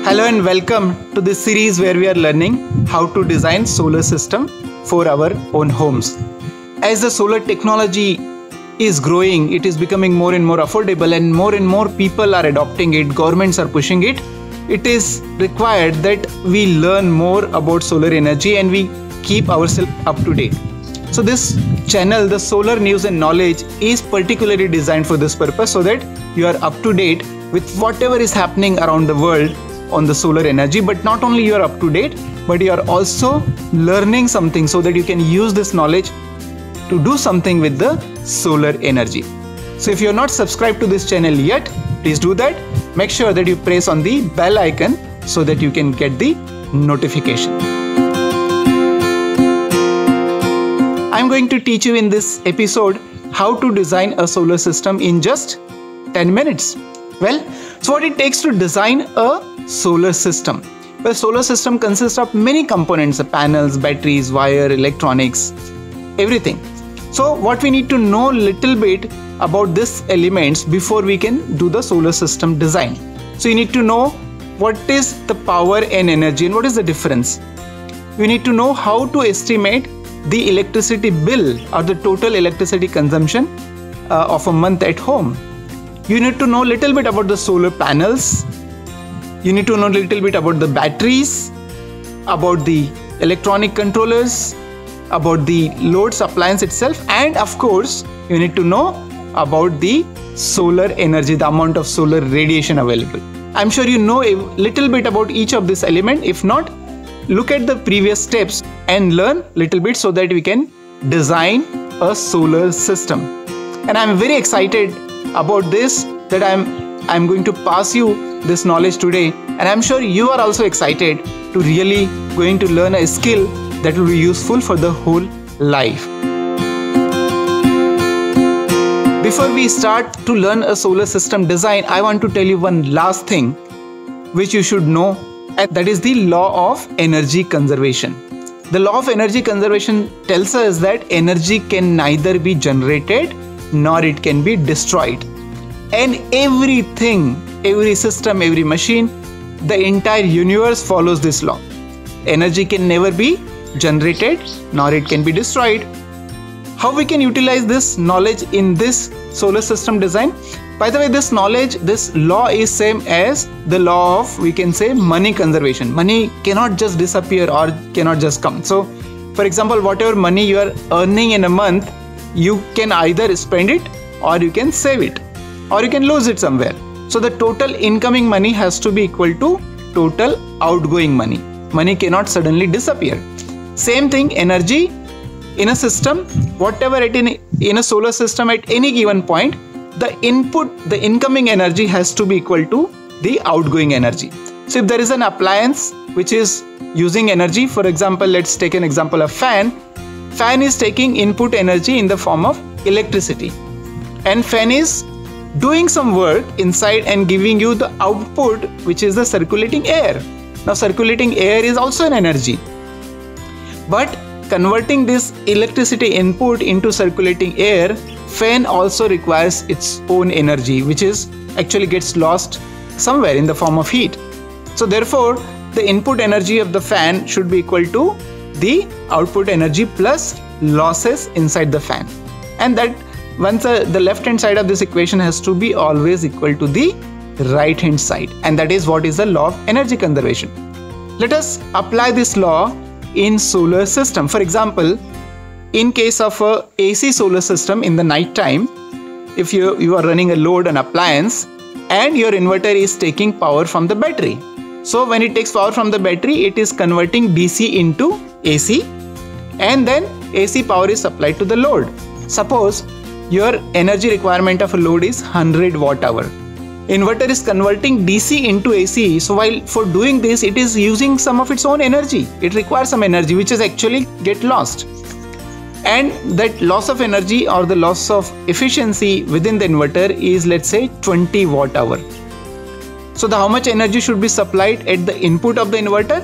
Hello and welcome to this series where we are learning how to design solar system for our own homes. As the solar technology is growing, it is becoming more and more affordable and more people are adopting it, governments are pushing it. It is required that we learn more about solar energy and we keep ourselves up to date. So this channel, the Solar News and Knowledge, is particularly designed for this purpose so that you are up to date with whatever is happening around the world on the solar energy. But not only you are up to date, but you are also learning something so that you can use this knowledge to do something with the solar energy. So if you are not subscribed to this channel yet, please do that. Make sure that you press on the bell icon so that you can get the notification. I'm going to teach you in this episode how to design a solar system in just 10 minutes. Well, so what it takes to design a solar system? Well, solar system consists of many components: panels, batteries, wire, electronics, everything. So what we need to know little bit about these elements before we can do the solar system design. So you need to know what is the power and energy and what is the difference. You need to know how to estimate the electricity bill or the total electricity consumption of a month at home. You need to know a little bit about the solar panels. You need to know a little bit about the batteries, about the electronic controllers, about the loads appliance itself, and of course you need to know about the solar energy, the amount of solar radiation available. I'm sure you know a little bit about each of this element. If not, look at the previous steps and learn little bit so that we can design a solar system. And I'm very excited about this, that I'm going to pass you this knowledge today, and I'm sure you are also excited to really going to learn a skill that will be useful for the whole life. Before we start to learn a solar system design, I want to tell you one last thing which you should know, and that is the law of energy conservation. The law of energy conservation tells us that energy can neither be generated nor it can be destroyed. And everything, every system, every machine, the entire universe follows this law. Energy can never be generated nor it can be destroyed. How we can utilize this knowledge in this solar system design? By the way, this knowledge, this law is same as the law of, we can say, money conservation. Money cannot just disappear or cannot just come. So for example, whatever money you are earning in a month, you can either spend it or you can save it or you can lose it somewhere. So the total incoming money has to be equal to total outgoing money. Money cannot suddenly disappear. Same thing, energy in a system, whatever in a solar system at any given point, the input, the incoming energy has to be equal to the outgoing energy. So if there is an appliance which is using energy, for example, let's take an example of fan. Fan is taking input energy in the form of electricity, and fan is doing some work inside and giving you the output, which is the circulating air. Now circulating air is also an energy, but converting this electricity input into circulating air, fan also requires its own energy, which is actually gets lost somewhere in the form of heat. So therefore the input energy of the fan should be equal to the output energy plus losses inside the fan, and that once the left hand side of this equation has to be always equal to the right hand side, and that is what is the law of energy conservation. Let us apply this law in solar system. For example, in case of a AC solar system in the night time, if you are running a load, an appliance, and your inverter is taking power from the battery. So when it takes power from the battery, it is converting DC into AC, and then AC power is supplied to the load. Suppose your energy requirement of a load is 100 watt hour. Inverter is converting DC into AC. So while for doing this, it is using some of its own energy. It requires some energy which is actually get lost. And that loss of energy or the loss of efficiency within the inverter is, let's say, 20 watt hour. So how much energy should be supplied at the input of the inverter?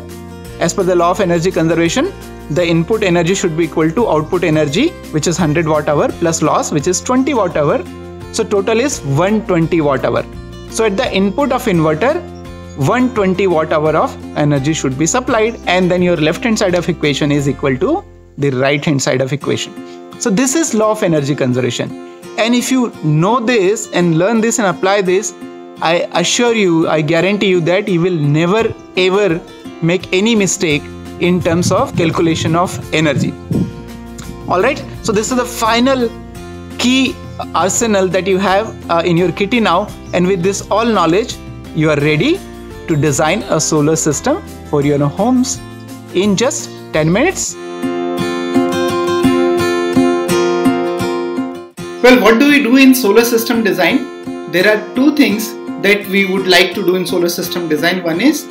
As per the law of energy conservation, the input energy should be equal to output energy, which is 100 watt hour, plus loss, which is 20 watt hour. So total is 120 watt hour. So at the input of inverter, 120 watt hour of energy should be supplied, and then your left hand side of equation is equal to the right hand side of equation. So this is law of energy conservation, and if you know this and learn this and apply this, I assure you, I guarantee you that you will never ever make any mistake in terms of calculation of energy. Alright, so this is the final key arsenal that you have in your kitty now, and with this all knowledge you are ready to design a solar system for your homes in just 10 minutes. Well, what do we do in solar system design? There are two things that we would like to do in solar system design. One is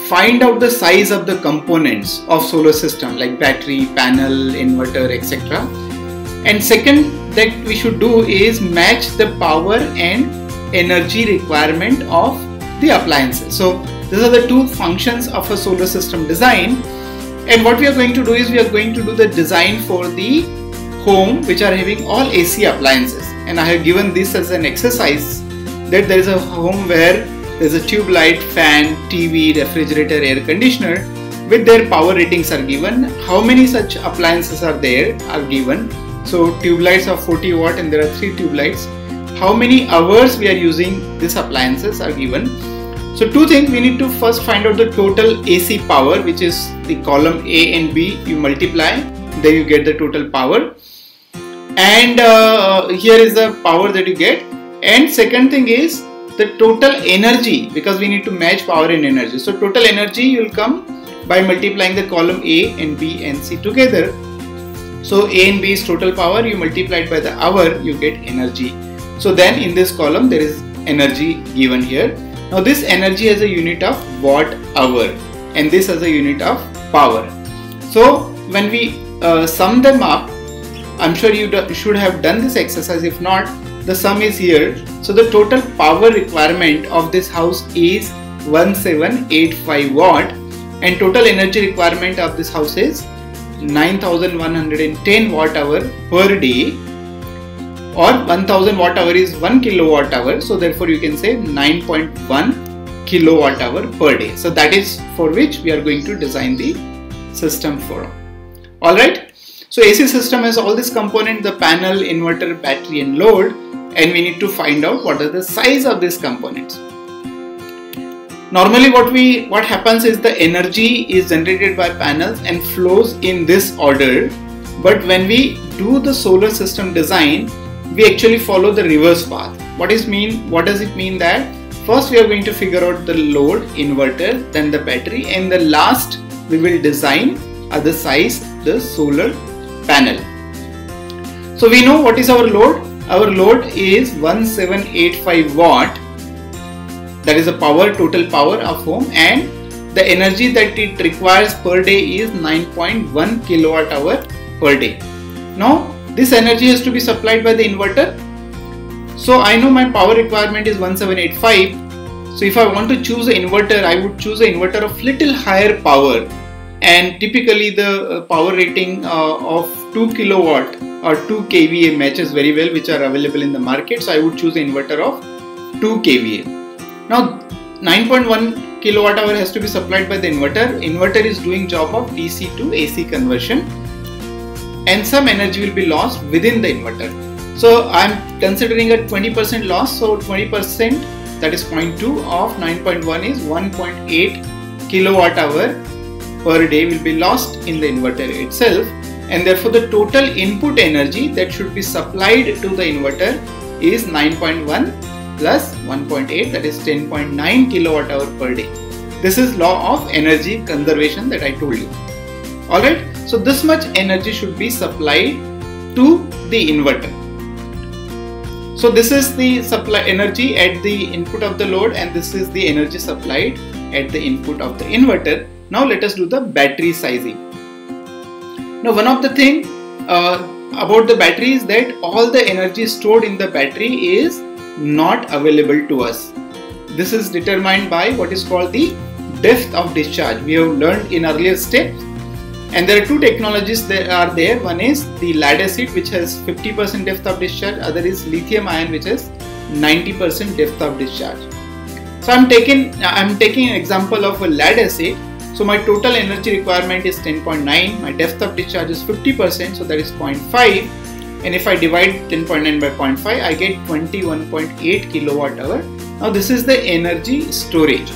find out the size of the components of solar system like battery, panel, inverter, etc. And second that we should do is match the power and energy requirement of the appliances. So these are the two functions of a solar system design, and what we are going to do is we are going to do the design for the home which are having all AC appliances. And I have given this as an exercise that there is a home where there is a tube light, fan, TV, refrigerator, air conditioner with their power ratings are given. How many such appliances are there are given. So tube lights are 40 watt and there are 3 tube lights. How many hours we are using these appliances are given. So two things, we need to first find out the total AC power, which is the column A and B, you multiply, then you get the total power. And here is the power that you get. And second thing is the total energy, because we need to match power and energy. So total energy will come by multiplying the column A and B and C together. So A and B is total power, you multiply it by the hour, you get energy. So then in this column there is energy given here. Now this energy has a unit of watt hour and this has a unit of power. So when we sum them up, I'm sure you should have done this exercise. If not, the sum is here. So the total power requirement of this house is 1785 watt and total energy requirement of this house is 9110 watt hour per day, or 1000 watt hour is 1 kilowatt hour. So therefore you can say 9.1 kilowatt hour per day. So that is for which we are going to design the system for. Alright. So AC system has all these components, the panel, inverter, battery and load, and we need to find out what are the size of these components. Normally what happens is the energy is generated by panels and flows in this order, but when we do the solar system design, we actually follow the reverse path. What does it mean that first we are going to figure out the load, inverter, then the battery, and the last we will design the size, the solar panel. So we know what is our load. Our load is 1785 watt. That is the power, total power of home, and the energy that it requires per day is 9.1 kilowatt hour per day. Now this energy has to be supplied by the inverter. So I know my power requirement is 1785. So if I want to choose an inverter, I would choose an inverter of little higher power, and typically the power rating of 2 kilowatt or 2 kVA matches very well, which are available in the market. So I would choose an inverter of 2 kVA. Now 9.1 kilowatt hour has to be supplied by the inverter. Inverter is doing job of DC to AC conversion, and some energy will be lost within the inverter. So I am considering a 20% loss. So 20%, that is 0.2 of 9.1 is 1.8 kilowatt hour per day will be lost in the inverter itself, and therefore the total input energy that should be supplied to the inverter is 9.1 plus 1.8, that is 10.9 kilowatt hour per day. This is law of energy conservation that I told you. Alright, so this much energy should be supplied to the inverter. So this is the supply energy at the input of the load, and this is the energy supplied at the input of the inverter. Now let us do the battery sizing. Now one of the thing about the battery is that all the energy stored in the battery is not available to us. This is determined by what is called the depth of discharge. We have learned in earlier steps, and there are two technologies that are there. One is the lead acid, which has 50% depth of discharge. Other is lithium ion, which has 90% depth of discharge. So I'm taking an example of a lead acid. So my total energy requirement is 10.9. My depth of discharge is 50%, so that is 0.5. And if I divide 10.9 by 0.5, I get 21.8 kilowatt hour. Now this is the energy storage.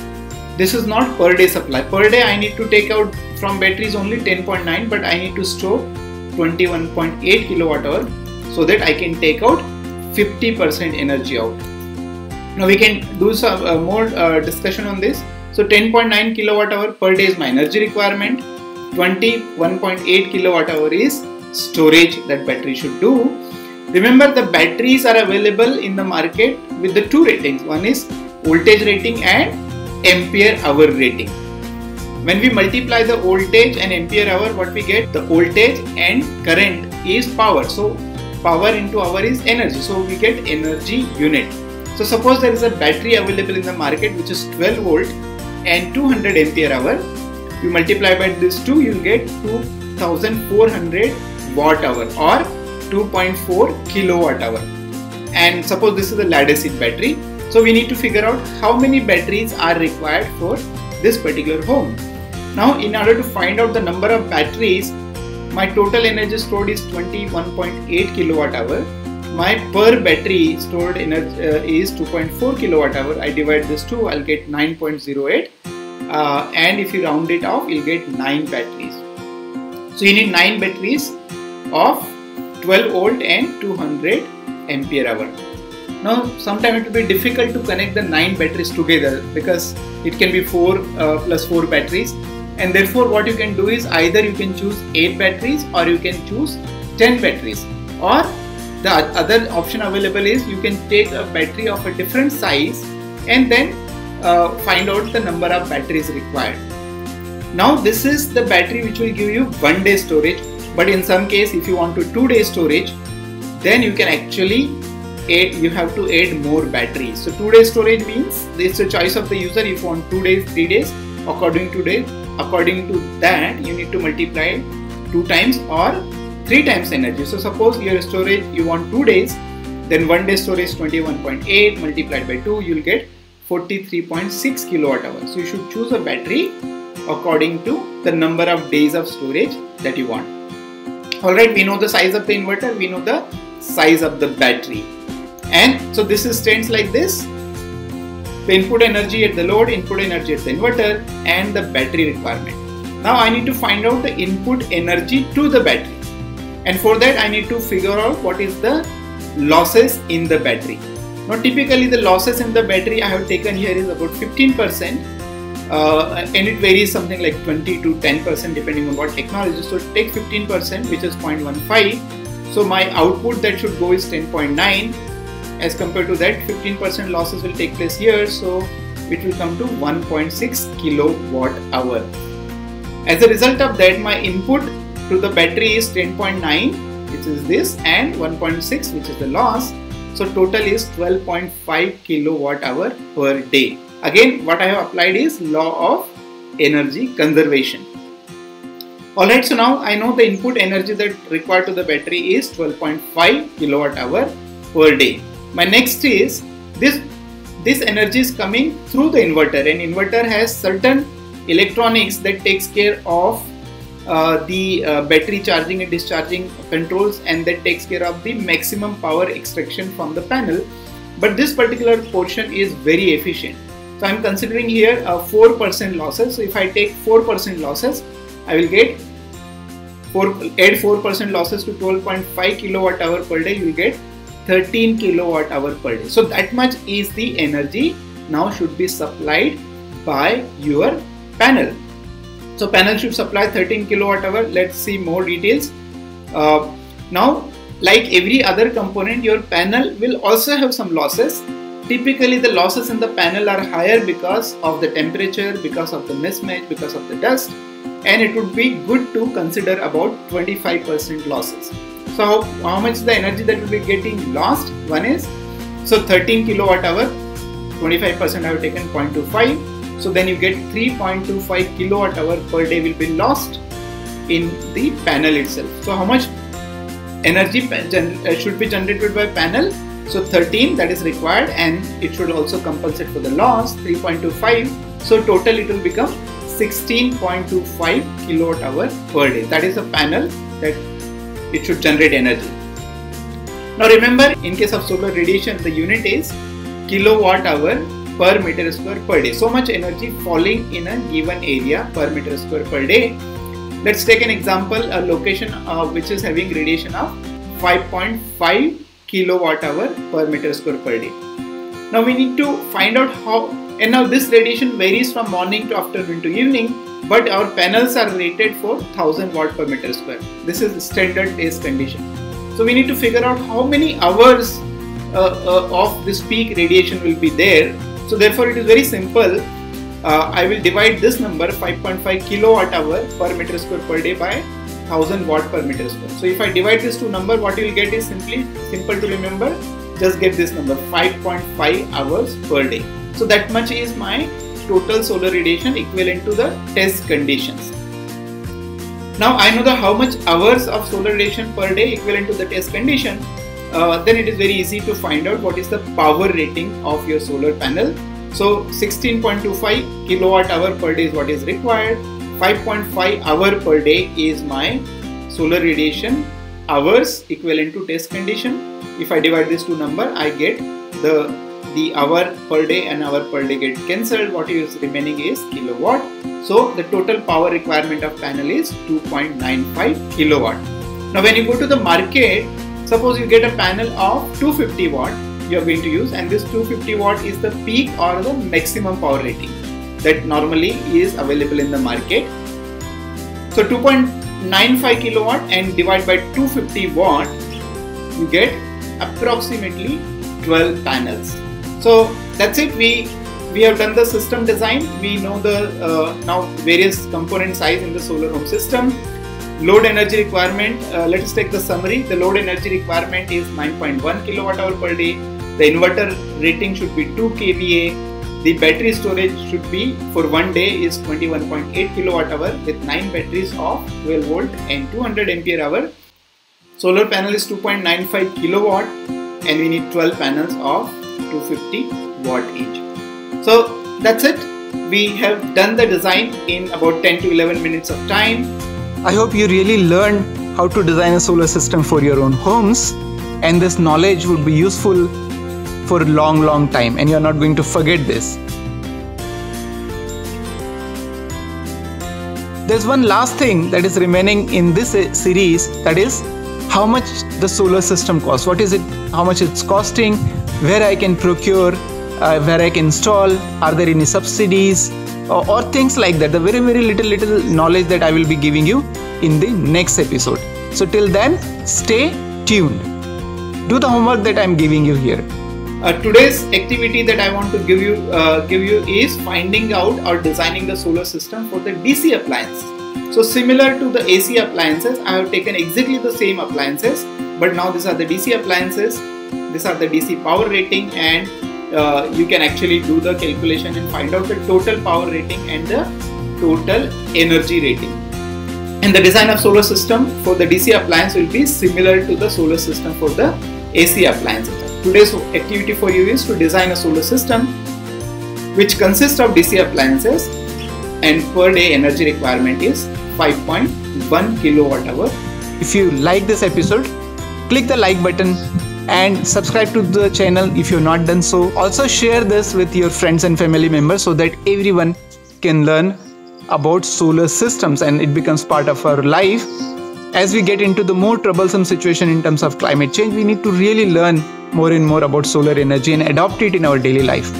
This is not per day supply. Per day I need to take out from batteries only 10.9, but I need to store 21.8 kilowatt hour so that I can take out 50% energy out. Now we can do some more discussion on this. So 10.9 kilowatt hour per day is my energy requirement. 21.8 kilowatt hour is storage that battery should do. Remember, the batteries are available in the market with the two ratings. One is voltage rating and ampere hour rating. When we multiply the voltage and ampere hour, what we get? The voltage and current is power. So power into hour is energy. So we get energy unit. So suppose there is a battery available in the market which is 12 volt and 200 ampere hour. You multiply by this 2, you will get 2400 watt hour or 2.4 kilowatt hour. And suppose this is a lead acid battery. So we need to figure out how many batteries are required for this particular home. Now in order to find out the number of batteries, my total energy stored is 21.8 kilowatt hour. My per battery stored energy is 2.4 kilowatt hour. I divide this 2, I'll get 9.08. And if you round it off, you'll get 9 batteries. So you need 9 batteries of 12 volt and 200 ampere hour. Now sometimes it will be difficult to connect the 9 batteries together because it can be 4 plus 4 batteries, and therefore what you can do is either you can choose 8 batteries or you can choose 10 batteries, or the other option available is you can take a battery of a different size and then find out the number of batteries required. Now this is the battery which will give you 1 day storage, but in some case if you want to 2 day storage, then you can actually you have to add more batteries. So 2 day storage means it's a choice of the user. If you want 2 days, 3 days, according to that you need to multiply 2 times or 3 times energy. So suppose your storage you want 2 days, then 1 day storage 21.8 multiplied by 2, you will get 43.6 kilowatt hours. So you should choose a battery according to the number of days of storage that you want. Alright, we know the size of the inverter, we know the size of the battery. And so this stands like this: the input energy at the load, input energy at the inverter, and the battery requirement. Now I need to find out the input energy to the battery, and for that I need to figure out what is the losses in the battery. Now typically the losses in the battery I have taken here is about 15%, and it varies something like 20 to 10% depending on what technology. So take 15%, which is 0.15. So my output that should go is 10.9. As compared to that, 15% losses will take place here, so it will come to 1.6 kilowatt hour. As a result of that, my input to the battery is 10.9, which is this, and 1.6, which is the loss. So total is 12.5 kilowatt hour per day. Again, what I have applied is law of energy conservation. Alright, so now I know the input energy that required to the battery is 12.5 kilowatt hour per day. My next is this energy is coming through the inverter, and inverter has certain electronics that takes care of the battery charging and discharging controls, and that takes care of the maximum power extraction from the panel. But this particular portion is very efficient. So I am considering here a 4% losses. So if I take 4% losses, I will get add 4% losses to 12.5 kilowatt hour per day, you will get 13 kilowatt hour per day. So that much is the energy now should be supplied by your panel. So panel should supply 13 kilowatt hour. Let's see more details. Now, like every other component, your panel will also have some losses. Typically the losses in the panel are higher because of the temperature, because of the mismatch, because of the dust, and it would be good to consider about 25% losses. So how much is the energy that will be getting lost? One is, so 13 kilowatt hour, 25% I have taken 0.25. So then you get 3.25 kilowatt hour per day will be lost in the panel itself. So how much energy should be generated by panel? So 13 that is required, and it should also compensate for the loss, 3.25. So total it will become 16.25 kilowatt hour per day. That is the panel that it should generate energy. Now remember, in case of solar radiation, the unit is kilowatt hour per meter square per day. So much energy falling in a given area per meter square per day. Let's take an example, a location which is having radiation of 5.5 kilowatt hour per meter square per day. Now we need to find out how, and now this radiation varies from morning to afternoon to evening, but our panels are rated for 1000 watt per meter square. This is standard test condition. So we need to figure out how many hours of this peak radiation will be there. So therefore it is very simple. I will divide this number 5.5 kilowatt hour per meter square per day by 1000 watt per meter square. So if I divide this two number, what you will get is simple to remember. Just get this number, 5.5 hours per day. So that much is my total solar radiation equivalent to the test conditions. Now I know how much hours of solar radiation per day equivalent to the test condition. Then it is very easy to find out what is the power rating of your solar panel. So 16.25 kilowatt hour per day is what is required. 5.5 hour per day is my solar radiation hours equivalent to test condition. If I divide these two number, I get the hour per day and hour per day get cancelled. What is remaining is kilowatt. So the total power requirement of panel is 2.95 kilowatt. Now when you go to the market, suppose you get a panel of 250 watt you are going to use, and this 250 watt is the peak or the maximum power rating that normally is available in the market. So 2.95 kilowatt and divide by 250 watt, you get approximately 12 panels. So that's it. We have done the system design. We know the now various component size in the solar home system. Load energy requirement, let us take the summary. The load energy requirement is 9.1 kilowatt hour per day. The inverter rating should be 2 kVA. The battery storage should be for one day is 21.8 kilowatt hour with 9 batteries of 12 volt and 200 ampere hour. Solar panel is 2.95 kilowatt and we need 12 panels of 250 watt each. So that's it. We have done the design in about 10 to 11 minutes of time. I hope you really learned how to design a solar system for your own homes, and this knowledge would be useful for a long time, and you're not going to forget this. There's one last thing that is remaining in this series, that is how much the solar system costs. What is it? How much it's costing? Where I can procure? Where I can install? Are there any subsidies? Or things like that. The very little knowledge that I will be giving you in the next episode. So till then, stay tuned. Do the homework that I am giving you here. Today's activity that I want to give you is finding out or designing the solar system for the DC appliance. So similar to the AC appliances, I have taken exactly the same appliances, but now these are the DC appliances. These are the DC power rating, and you can actually do the calculation and find out the total power rating and the total energy rating. And the design of solar system for the DC appliance will be similar to the solar system for the AC appliances. Today's activity for you is to design a solar system which consists of DC appliances, and per day energy requirement is 5.1 kilowatt hour. If you like this episode, click the like button and subscribe to the channel if you have not done so. Also share this with your friends and family members so that everyone can learn about solar systems and it becomes part of our life. As we get into the more troublesome situation in terms of climate change, we need to really learn more and more about solar energy and adopt it in our daily life.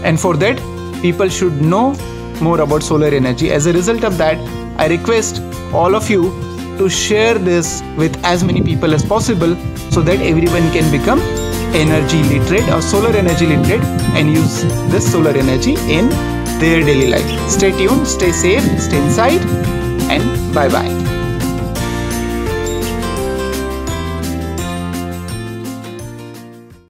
And for that, people should know more about solar energy. As a result of that, I request all of you to share this with as many people as possible so that everyone can become energy literate or solar energy literate and use this solar energy in their daily life. Stay tuned, stay safe, stay inside, and bye-bye.